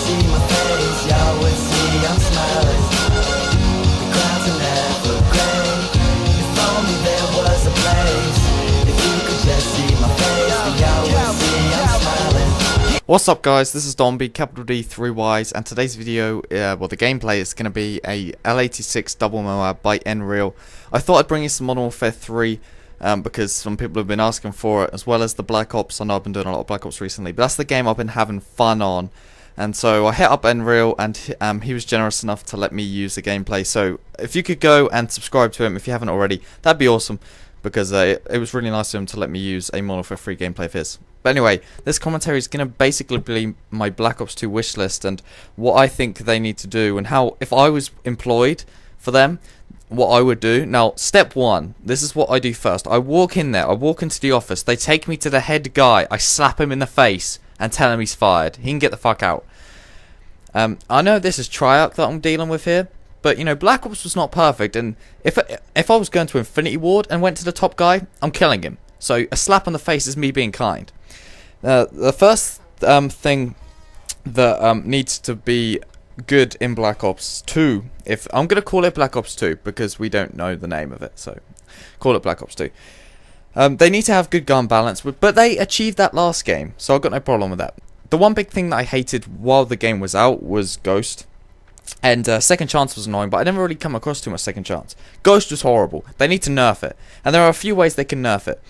see my face, y'all would see I'm smiling. The clouds are never gray. If only there was a place. If you could just see my face, then y'all would see I'm smiling. What's up guys, this is Domby, capital D 3 Ys, and today's video, the gameplay is going to be a L86 double Moab by Nreal. I thought I'd bring you some Modern Warfare 3 because some people have been asking for it, as well as the Black Ops. I know I've been doing a lot of Black Ops recently, but that's the game I've been having fun on. And so I hit up Nreal, and he was generous enough to let me use the gameplay. So if you could go and subscribe to him if you haven't already, that'd be awesome, because it was really nice of him to let me use a Modern Warfare 3 gameplay of his. But anyway, this commentary is going to basically be my Black Ops 2 wish list and what I think they need to do, and how, if I was employed for them, what I would do. Now, step one, this is what I do first. I walk in there, I walk into the office, they take me to the head guy, I slap him in the face and tell him he's fired. He can get the fuck out. I know this is Triarch that I'm dealing with here, but you know, Black Ops was not perfect, and if I was going to Infinity Ward and went to the top guy, I'm killing him. So a slap on the face is me being kind. The first thing that needs to be good in Black Ops 2, if I'm going to call it Black Ops 2 because we don't know the name of it, so call it Black Ops 2. They need to have good gun balance, but they achieved that last game, so I've got no problem with that. The one big thing that I hated while the game was out was Ghost. And Second Chance was annoying, but I never really come across too much Second Chance. Ghost was horrible. They need to nerf it, and there are a few ways they can nerf it.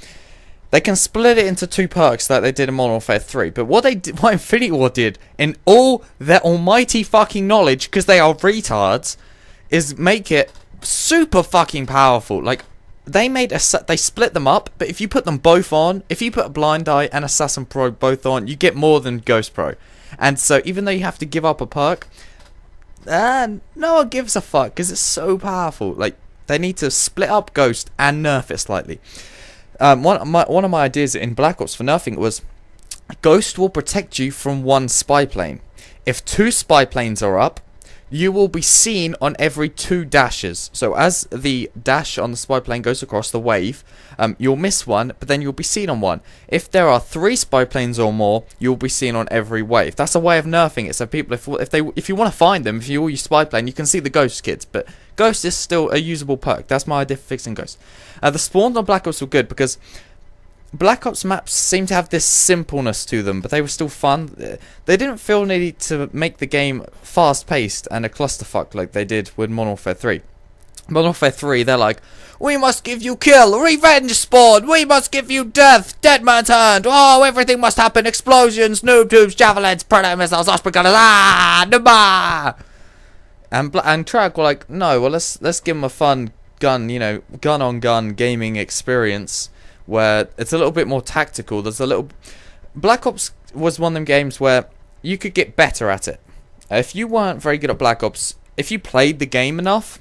They can split it into two perks like they did in Modern Warfare 3. But what Infinity Ward did, in all their almighty fucking knowledge, because they are retards, is make it super fucking powerful. Like, they split them up, but if you put them both on, if you put a Blind Eye and Assassin Pro both on, you get more than Ghost Pro. And so even though you have to give up a perk, no one gives a fuck, because it's so powerful. Like, they need to split up Ghost and nerf it slightly. One of my ideas in Black Ops for nerfing was Ghost will protect you from one spy plane. If two spy planes are up, you will be seen on every two dashes. So as the dash on the spy plane goes across the wave, you'll miss one, but then you'll be seen on one. If there are three spy planes or more, you'll be seen on every wave. That's a way of nerfing it. So people, if you want to find them, if you all use spy plane, you can see the Ghost kids. But Ghost is still a usable perk. That's my idea for fixing Ghost. The spawns on Black Ops were good because Black Ops maps seem to have this simpleness to them, but they were still fun. They didn't feel needed to make the game fast-paced and a clusterfuck like they did with Modern Warfare 3. Modern Warfare 3, they're like, we must give you kill, revenge spawn, we must give you death, dead man's hand, oh, everything must happen, explosions, noob tubes, javelins, predator missiles, osprey gunners, naba! And Triarch were like, no, well, let's give them a fun gun, you know, gun-on-gun gaming experience, where it's a little bit more tactical. There's a little... Black Ops was one of them games where you could get better at it. If you weren't very good at Black Ops, if you played the game enough,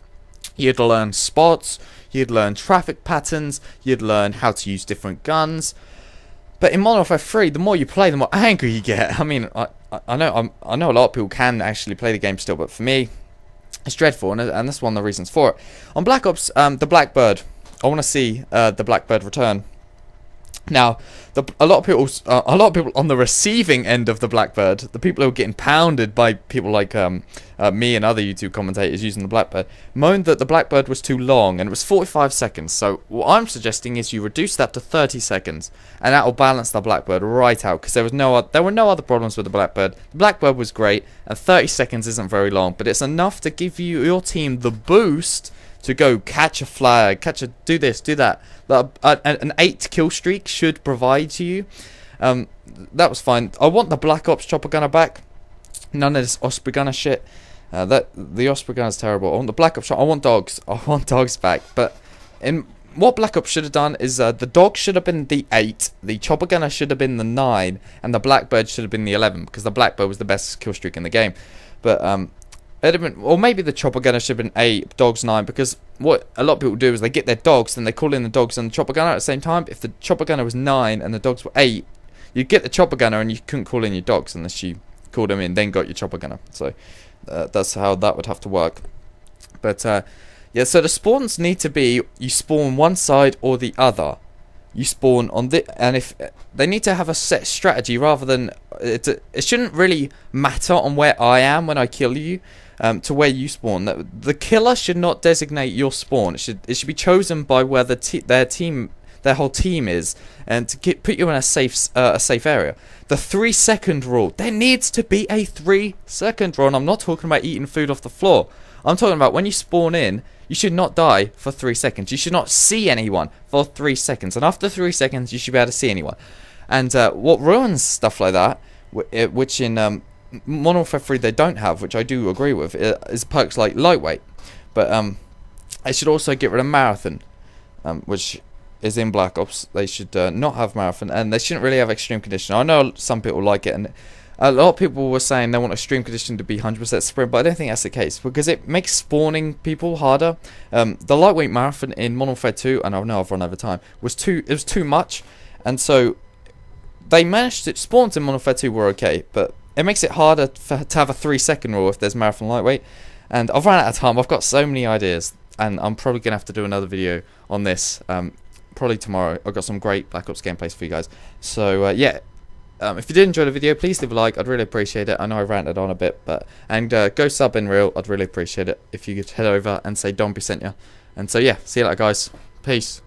you'd learn spots, you'd learn traffic patterns, you'd learn how to use different guns. But in Modern Warfare 3, the more you play, the more angry you get. I mean, I know a lot of people can actually play the game still, but for me, it's dreadful, and that's one of the reasons for it. On Black Ops, the Blackbird, I want to see the Blackbird return. Now, a lot of people on the receiving end of the Blackbird, the people who are getting pounded by people like me and other YouTube commentators using the Blackbird, moaned that the Blackbird was too long, and it was 45 seconds. So what I'm suggesting is you reduce that to 30 seconds, and that will balance the Blackbird right out, because there were no other problems with the Blackbird. The Blackbird was great, and 30 seconds isn't very long, but it's enough to give your team the boost to go catch a flag, do this, do that. An 8 kill streak should provide to you. That was fine. I want the Black Ops chopper gunner back. None of this Osprey gunner shit. The Osprey gunner is terrible. I want the Black Ops. I want dogs. I want dogs back. But what Black Ops should have done is the dog should have been the 8, the chopper gunner should have been the 9, and the Blackbird should have been the 11, because the Blackbird was the best kill streak in the game. But or maybe the chopper gunner should have been 8, dogs 9, because what a lot of people do is they get their dogs, then they call in the dogs and the chopper gunner at the same time. If the chopper gunner was 9 and the dogs were 8, you'd get the chopper gunner and you couldn't call in your dogs unless you called them in, then got your chopper gunner. So that's how that would have to work. But yeah, so the spawns need to be, you spawn one side or the other. you spawn on the, and if they need to have a set strategy rather than it shouldn't really matter on where I am when I kill you, to where you spawn. The killer should not designate your spawn. It should be chosen by where their whole team is, and to put you in a safe area. The 3-second rule. There needs to be a 3-second rule. And I'm not talking about eating food off the floor. I'm talking about when you spawn in, you should not die for 3 seconds. You should not see anyone for 3 seconds. And after 3 seconds, you should be able to see anyone. And what ruins stuff like that, which in Modern Warfare 3 they don't have, which I do agree with, is perks like lightweight. But they should also get rid of marathon, which is in Black Ops. They should not have marathon, and they shouldn't really have extreme condition. I know some people like it, and a lot of people were saying they want extreme condition to be 100% sprint, but I don't think that's the case, because it makes spawning people harder. The lightweight marathon in Modern Warfare 2, and I know I've run over time, was too much, and so they managed to, spawns in Modern Warfare 2 were okay, but it makes it harder to have a 3-second rule if there's marathon lightweight. And I've run out of time. I've got so many ideas, and I'm probably gonna have to do another video on this. Probably tomorrow. I've got some great Black Ops gameplays for you guys. So yeah, if you did enjoy the video, please leave a like. I'd really appreciate it. I know I ranted on a bit, and go sub in real. I'd really appreciate it if you could head over and say Dombey sent you. And so yeah, see you later, guys. Peace.